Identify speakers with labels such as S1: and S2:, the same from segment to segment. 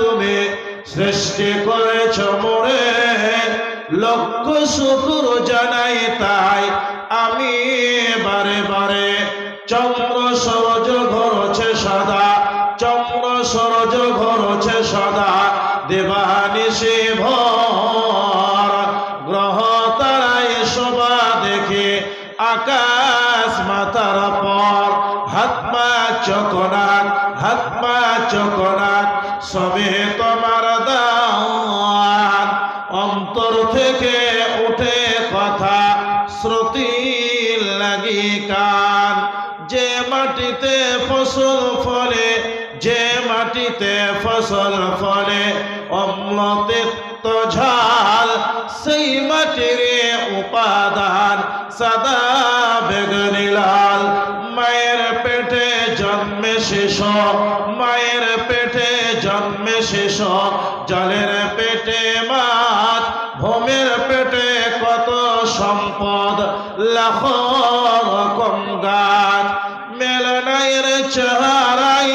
S1: তুমি সৃষ্টি করেছ মোরে, লক্ষ শুকর জানাই তাই আমি বারে বারে। চন্দ্র সূরজ ঘোরছে সদা, চন্দ্র সূরজ ঘোরছে সদা, দেবানিশি ভর। গ্রহ তারাই শোভা দেখে আকাশ মাথার পর, হাত পা চকনাক, হাত পা চকনাক, সবে তোমার দান। অন্তর থেকে উঠে কথা, শ্রুতি লাগি কান। যে মাটিতে ফসল ফলে, যে মাটিতে ফসল ফলে, অম্ল তিক্ত ঝাল, সেই মাটির উপাদান সাদা বেগুনি লাল। মায়ের পেটে জন্মে শিশু, মায়ের পেটে জন্মে শিশু, জলের পেটে মাছ, ভূমির পেটে কত সম্পদ, লাখ রকম গাছ। মেল নাই রে চেহারাই,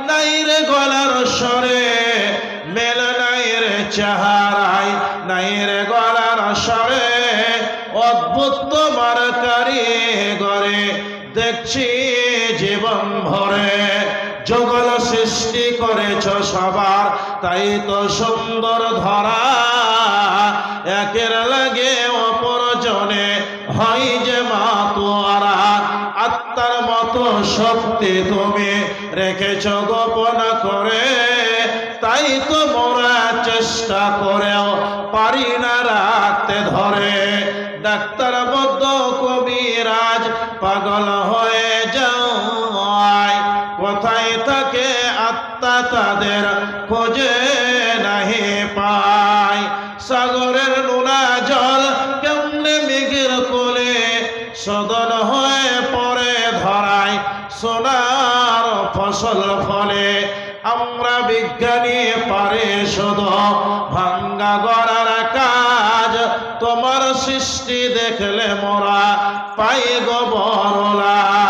S1: নাই রে গলার স্বরে, মেল নাই রে চেহারাই, নাই রে গলার স্বরে। অদ্ভুত তোমার কারিগরে দেখছি জীবন ভরে। জগল সৃষ্টি করেছ সবার, তাই তো সুন্দর ধরা। একের লাগে অপরজনে হয় যে মাতোয়ারা। আত্মার মতো শক্তি তুমি রেখেছ গোপন করে, তাই তো মোরা চেষ্টা করেও পারি না রাখতে ধরে। ডাক্তার বদ্ধ কবিরাজ পাগল হয়ে যায়, কোথায় থাকে আত্মা তাদের খোঁজে নাহি পায়। সাগরের নোনা জল কেমনে মেঘের কোলে, সদন হয়ে পড়ে ধরায় সোনার ফসল ফলে। আমরা বিজ্ঞানী পারে শুধু ভাঙ্গা গড়ার কাজ, তোমার সৃষ্টি দেখলে মোরা পাই গো বড় লাজ।